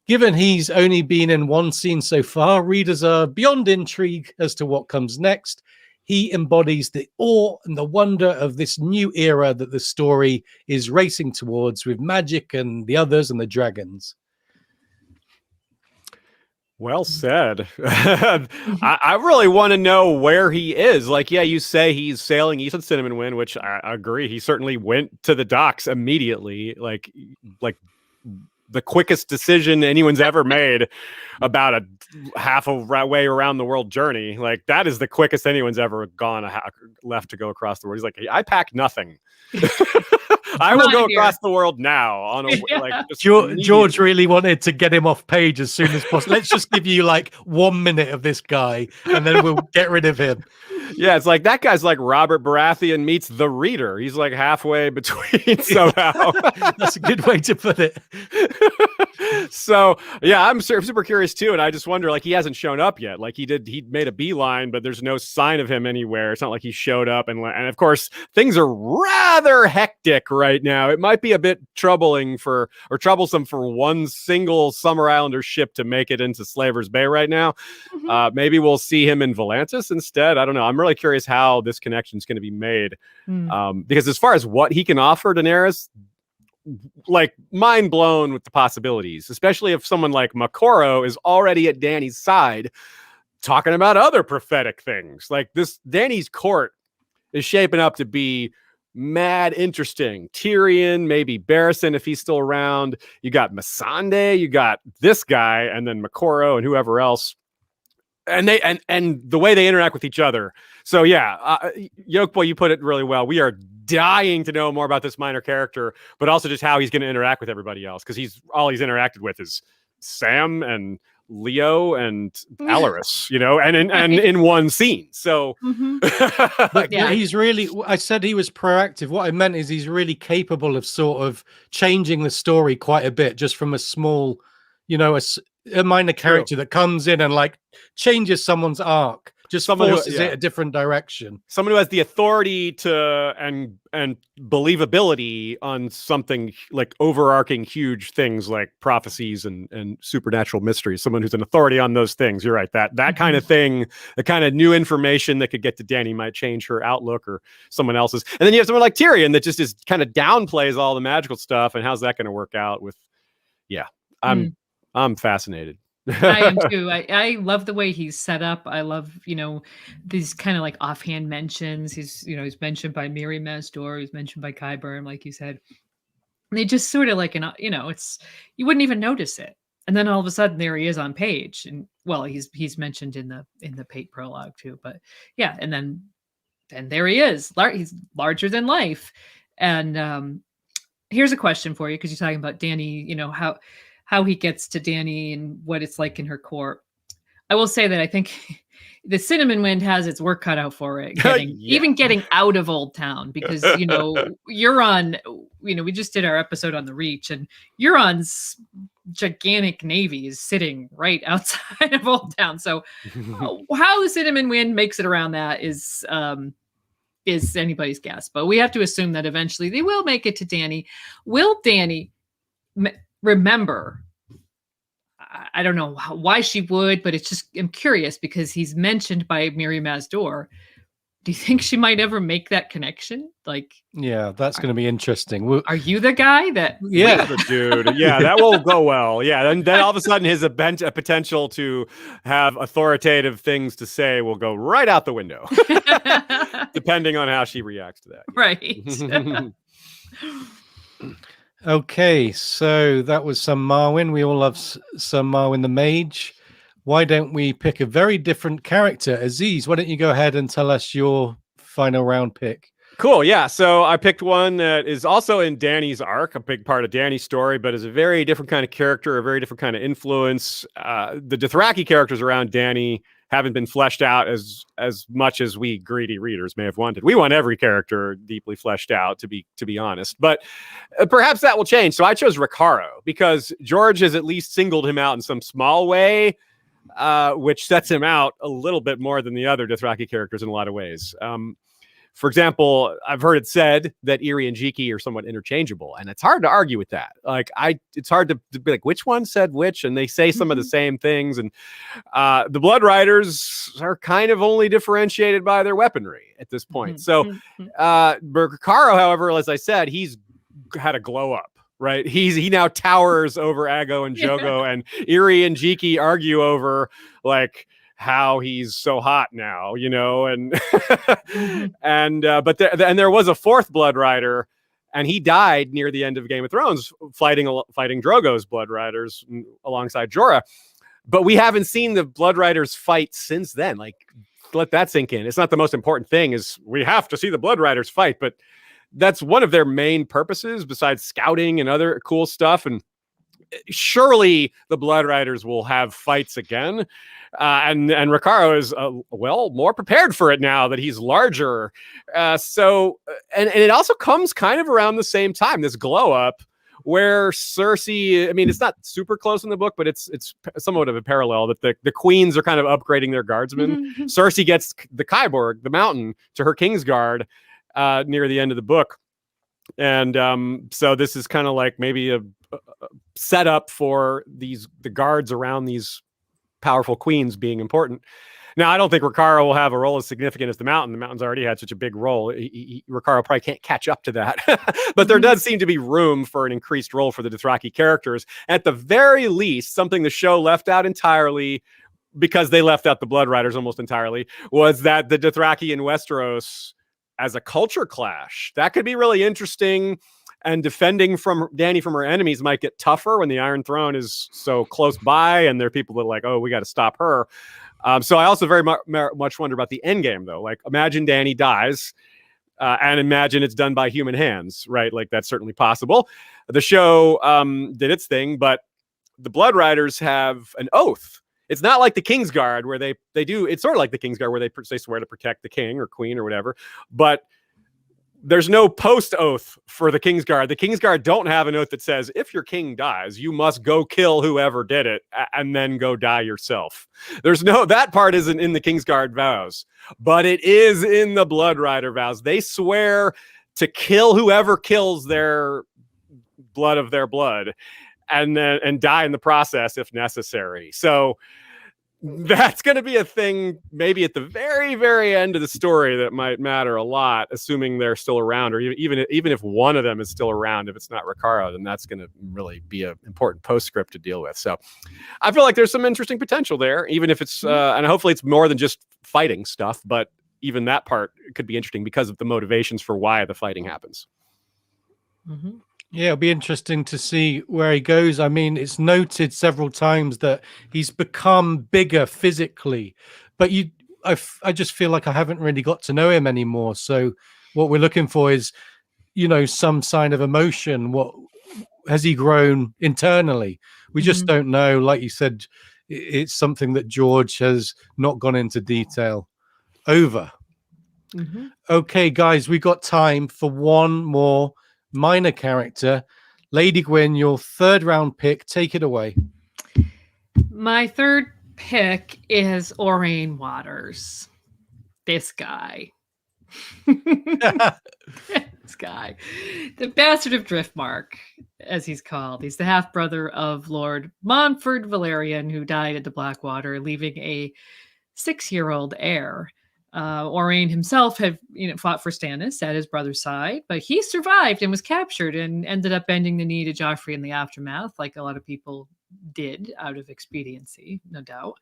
Given he's only been in one scene so far, readers are beyond intrigue as to what comes next. He embodies the awe and the wonder of this new era that the story is racing towards with magic and the others and the dragons. Well said. I really want to know where he is. Like, yeah, you say he's sailing east of Cinnamon Wind, which I agree. He certainly went to the docks immediately. Like the quickest decision anyone's ever made about a half a way around the world journey. Like, that is the quickest anyone's ever gone left to go across the world. He's like, I pack nothing. I will go across the world now. On a, like, George really wanted to get him off page as soon as possible. Let's just give you like 1 minute of this guy, and then we'll get rid of him. Yeah, it's like that guy's like Robert Baratheon meets the reader. He's like halfway between somehow. That's a good way to put it. So yeah, I'm super curious too, and I just wonder, like, he hasn't shown up yet. Like he made a beeline, but there's no sign of him anywhere. It's not like he showed up, and of course things are rather hectic right now. It might be a bit troublesome for one single Summer Islander ship to make it into Slaver's Bay right now. Maybe we'll see him in Volantis instead. I don't know. I'm really curious how this connection is going to be made, because as far as what he can offer Daenerys, like, mind blown with the possibilities, especially if someone like Makoro is already at Dany's side talking about other prophetic things. Like, this Dany's court is shaping up to be mad interesting. Tyrion, maybe Barristan if he's still around. You got Missandei, you got this guy, and then Makoro and whoever else. And they and the way they interact with each other. So yeah, Yolk Boy, you put it really well. We are dying to know more about this minor character, but also just how he's going to interact with everybody else, because all he's interacted with is Sam and Leo and Alaris, you know, and in one scene. So but he's really, I said he was proactive. What I meant is he's really capable of sort of changing the story quite a bit, just from a small, you know, a minor character that comes in and like changes someone's arc, just forces it a different direction. Someone who has the authority to and believability on something like overarching huge things like prophecies and supernatural mysteries. Someone who's an authority on those things. You're right. That kind of thing, the kind of new information that could get to Dany might change her outlook or someone else's. And then you have someone like Tyrion that just is kind of downplays all the magical stuff. And how's that going to work out with? Yeah, I'm fascinated. I am too. I love the way he's set up. I love, you know, these kind of like offhand mentions. He's mentioned by Miri Mazdor. He's mentioned by Qyburn, like you said. And they just sort of like, it's, you wouldn't even notice it. And then all of a sudden there he is on page. And well, he's mentioned in the Pate prologue too. But yeah, and then there he is. He's larger than life. And here's a question for you, because you're talking about Dany, you know, how he gets to Dany and what it's like in her court. I will say that I think the Cinnamon Wind has its work cut out for it, even getting out of Old Town, because, you know, Euron, you know, we just did our episode on the Reach, and Euron's gigantic navy is sitting right outside of Old Town. So how the Cinnamon Wind makes it around that is anybody's guess, but we have to assume that eventually they will make it to Dany. Will Dany remember? I don't know why she would, but it's just, I'm curious, because he's mentioned by Miri Mazdor. Do you think she might ever make that connection? Like, Yeah, that's going to be interesting. are you the guy that? Yeah, The dude. Yeah, that won't go well. Yeah, and then all of a sudden his a potential to have authoritative things to say will go right out the window, depending on how she reacts to that. Right. Okay, so that was some Marwyn. We all love some Marwyn the Mage. Why don't we pick a very different character? Aziz, why don't you go ahead and tell us your final round pick? Cool. Yeah. So I picked one that is also in Dany's arc, a big part of Dany's story, but is a very different kind of character, a very different kind of influence. The Dothraki characters around Dany haven't been fleshed out as much as we greedy readers may have wanted. We want every character deeply fleshed out, to be honest. But perhaps that will change. So I chose Ricardo because George has at least singled him out in some small way, which sets him out a little bit more than the other Dothraki characters in a lot of ways. For example, I've heard it said that Irri and Jiki are somewhat interchangeable, and it's hard to argue with that. Like, it's hard to be like, which one said which, and they say some of the same things. And the Blood Riders are kind of only differentiated by their weaponry at this point. So Ricardo, however, as I said, he's had a glow up. Right, he now towers over Aggo and Jogo, and Irri and Jiki argue over like how he's so hot now, you know, and but there was a fourth Blood Rider, and he died near the end of Game of Thrones fighting Drogo's Blood Riders alongside Jorah. But we haven't seen the Blood Riders fight since then. Like, let that sink in. It's not the most important thing. Is we have to see the Blood Riders fight, but that's one of their main purposes besides scouting and other cool stuff. And surely the Blood Riders will have fights again. And Ricardo is, more prepared for it now that he's larger. And it also comes kind of around the same time, this glow up where Cersei, I mean, it's not super close in the book, but it's somewhat of a parallel that the queens are kind of upgrading their guardsmen. Cersei gets the Kyborg, the mountain, to her Kingsguard near the end of the book. And so this is kind of like maybe a setup for the guards around these powerful queens being important. Now, I don't think Ricardo will have a role as significant as the Mountain. The Mountain's already had such a big role. Ricardo probably can't catch up to that. But there does seem to be room for an increased role for the Dothraki characters. At the very least, something the show left out entirely, because they left out the Blood Riders almost entirely, was that the Dothraki in Westeros as a culture clash. That could be really interesting. And defending Dany from her enemies might get tougher when the Iron Throne is so close by, and there are people that are like, oh, we got to stop her. So I also very much wonder about the end game, though. Like, imagine Dany dies, and imagine it's done by human hands, right? Like, that's certainly possible. The show did its thing, but the Blood Riders have an oath. It's not like the Kingsguard where they do. It's sort of like the Kingsguard where they swear to protect the king or queen or whatever, but there's no post oath for the Kingsguard. The Kingsguard don't have an oath that says, if your king dies, you must go kill whoever did it and then go die yourself. That part isn't in the Kingsguard vows, but it is in the Blood Rider vows. They swear to kill whoever kills their blood of their blood and die in the process if necessary. So that's going to be a thing maybe at the very, very end of the story that might matter a lot, assuming they're still around, or even if one of them is still around. If it's not Ricardo, then that's going to really be an important postscript to deal with. So I feel like there's some interesting potential there, even if it's, and hopefully it's more than just fighting stuff, but even that part could be interesting because of the motivations for why the fighting happens. Mm-hmm. Yeah, it'll be interesting to see where he goes. I mean, it's noted several times that he's become bigger physically, but I just feel like I haven't really got to know him anymore. So what we're looking for is, some sign of emotion. What has he grown internally? We just don't know. Like you said, it's something that George has not gone into detail over. Okay, guys, we got time for one more minor character. Lady Gwyn, your third round pick, take it away. My third pick is Orain Waters. This guy. This guy. The Bastard of Driftmark, as he's called. He's the half-brother of Lord Montford Valerian, who died at the Blackwater, leaving a 6-year-old heir. Owain himself had fought for Stannis at his brother's side, but he survived and was captured and ended up bending the knee to Joffrey in the aftermath, like a lot of people did out of expediency, no doubt.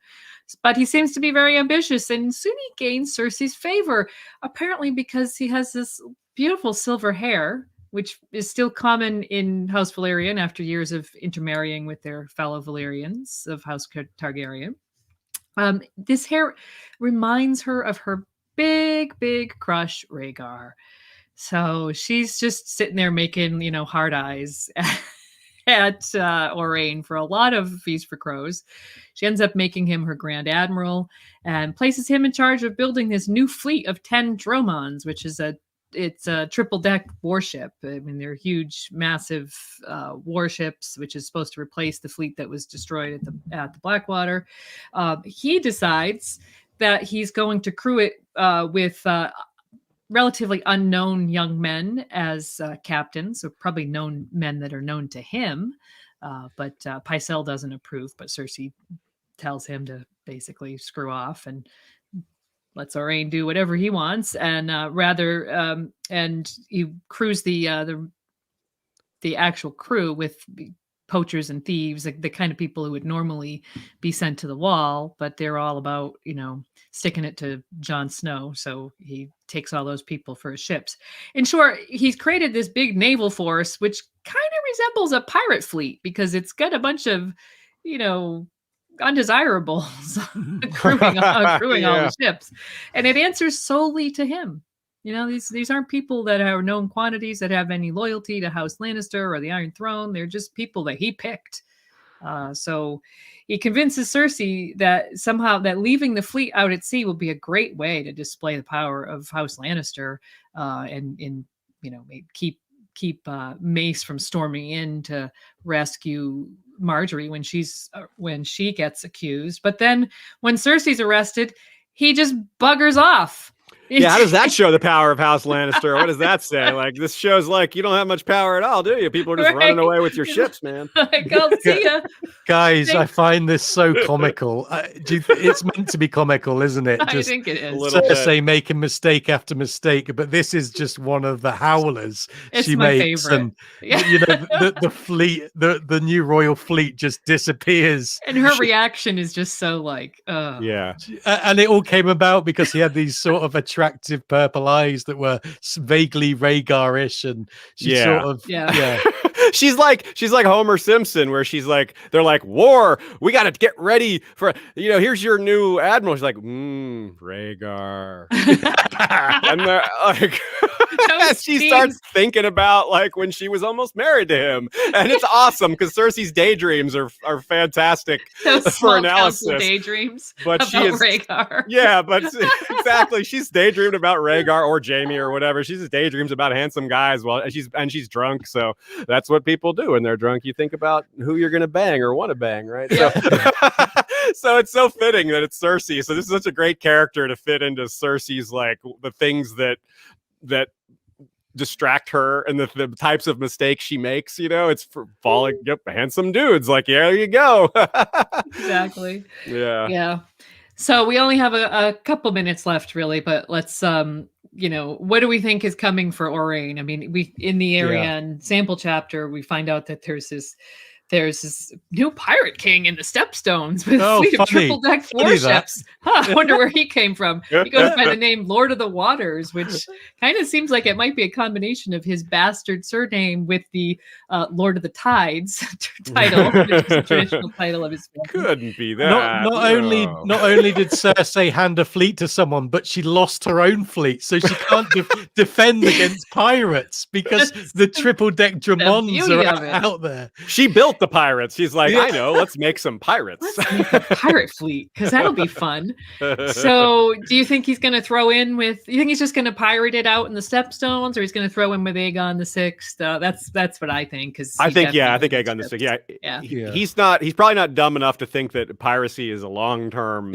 But he seems to be very ambitious, and soon he gains Cersei's favor, apparently because he has this beautiful silver hair, which is still common in House Valyrian after years of intermarrying with their fellow Valyrians of House Targaryen. This hair reminds her of her big crush, Rhaegar. So she's just sitting there making, hard eyes at Owain for a lot of Feast for Crows. She ends up making him her Grand Admiral and places him in charge of building this new fleet of 10 Dromons, which is a triple-deck warship. I mean, they're huge, massive warships, which is supposed to replace the fleet that was destroyed at the Blackwater. He decides that he's going to crew it with relatively unknown young men as captains, so probably known men that are known to him. But Pycelle doesn't approve, but Cersei tells him to basically screw off and lets Owain do whatever he wants, and and he crews the actual crew with poachers and thieves, like the kind of people who would normally be sent to the wall, but they're all about sticking it to Jon Snow, so he takes all those people for his ships. In short, he's created this big naval force, which kind of resembles a pirate fleet because it's got a bunch of undesirables crewing all the ships, and it answers solely to him. These aren't people that are known quantities that have any loyalty to House Lannister or the Iron Throne. They're just people that he picked. So he convinces Cersei that somehow that leaving the fleet out at sea will be a great way to display the power of House Lannister and keep Mace from storming in to rescue Marjorie when she gets accused. But then when Cersei's arrested, he just buggers off. Yeah, how does that show the power of House Lannister? What does that say? Like, this shows like you don't have much power at all, do you? People are just running away with your ships, man. Like, I'll see ya. Guys, I find this so comical. It's meant to be comical, isn't it? I think it is. Cersei making mistake after mistake, but this is just one of the howlers she makes. Favorite. And the fleet, the new royal fleet just disappears. And her reaction is just so like, yeah. And it all came about because he had these sort of attractive purple eyes that were vaguely Rhaegar-ish, and she sort of she's like Homer Simpson, where she's like, they're like, war, we got to get ready for here's your new admiral. She's like, Rhaegar. And they're like she starts thinking about like when she was almost married to him, and it's awesome because Cersei's daydreams are fantastic for analysis. Daydreams, but she is Rhaegar. Yeah, but exactly, she's daydreamed about Rhaegar or Jaime or whatever. She's just daydreams about handsome guys and she's drunk, so that's what people do when they're drunk. You think about who you're gonna bang or want to bang, right? Yeah. So it's so fitting that it's Cersei. So this is such a great character to fit into Cersei's like the things that distract her and the types of mistakes she makes. It's for falling handsome dudes. Like, there you go. Exactly. Yeah. So we only have a couple minutes left, really, but let's what do we think is coming for Owain? I mean, we in the area and sample chapter, we find out that there's this new pirate king in the Stepstones with a fleet of triple-deck warships. I wonder where he came from. He goes by the name Lord of the Waters, which kind of seems like it might be a combination of his bastard surname with the Lord of the Tides title, which is the traditional title of his family. Couldn't be that. Not only did Cersei hand a fleet to someone, but she lost her own fleet, so she can't defend against pirates because the triple-deck Dromons are out there. She built the pirates. She's like, I know, let's make some pirates. Let's make a pirate fleet because that'll be fun. So do you think he's going to throw in you think he's just going to pirate it out in the Stepstones, or he's going to throw in with Aegon the Sixth? That's what I think. I think Aegon the Sixth. Yeah. He's probably not dumb enough to think that piracy is a long-term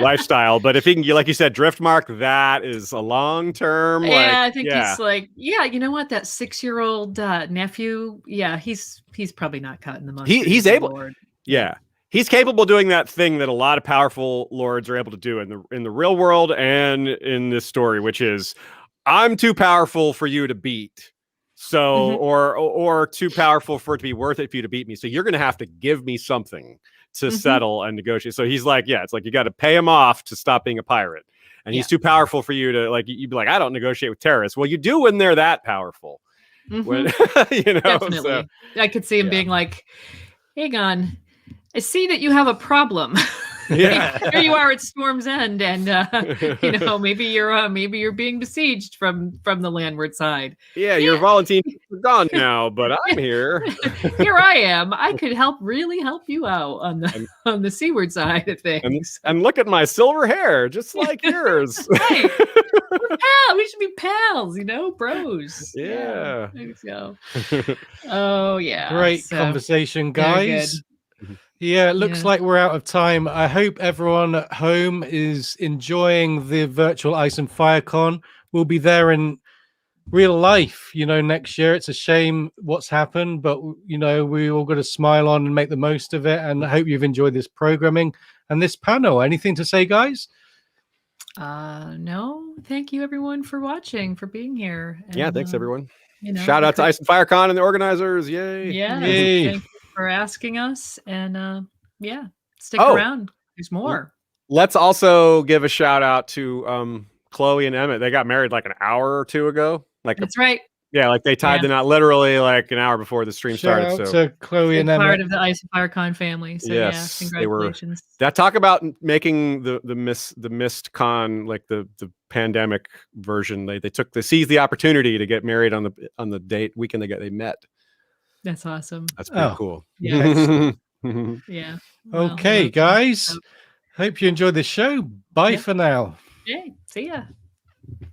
lifestyle, but if he can, like you said, Driftmark, that is a long-term. I think he's like, you know what, that 6-year-old nephew, he's probably not cutting the mustard. He's able. Yeah. he's capable of doing that thing that a lot of powerful lords are able to do in the real world and in this story, which is, I'm too powerful for you to beat. So, or too powerful for it to be worth it for you to beat me. So you're going to have to give me something to settle and negotiate. So he's like, yeah, it's like you got to pay him off to stop being a pirate. And he's too powerful for you to, like, you'd be like, I don't negotiate with terrorists. Well, you do when they're that powerful. When, you know, Definitely. so, I could see him being like, hang on, I see that you have a problem. Yeah. Here you are at Storm's End, and you know, maybe you're being besieged from the landward side. Yeah, your Valentine are gone now, but I'm here. Here I am. I could really help you out on the seaward side of things. And look at my silver hair, just like yours. Right. We should be pals, you know, bros. Yeah. So. Oh yeah. Great So, conversation, very guys. Yeah, it looks like we're out of time. I hope everyone at home is enjoying the virtual Ice and Fire Con. We'll be there in real life, you know, next year. It's a shame what's happened, but, you know, we all got to smile on and make the most of it. And I hope you've enjoyed this programming and this panel. Anything to say, guys? No, thank you everyone for watching, for being here. And, Yeah, thanks everyone. You know, shout out to Ice and Fire Con and the organizers. Yay. Yeah. Yay. Thank you for asking us, and yeah, stick around. There's more. Let's also give a shout out to Chloe and Emmett. They got married like an hour or two ago. Like That's right. Yeah, like they tied the knot literally like an hour before the stream Shout started. out So to Chloe and Emmett. Part of the Ice and Fire Con family. So yes, yeah, congratulations. That talk about making the Mist Con like the pandemic version. They seized the opportunity to get married on the date weekend they met. That's awesome. That's pretty cool. Yeah. Yeah. Okay, guys. Hope you enjoyed the show. Bye for now. Okay. See ya.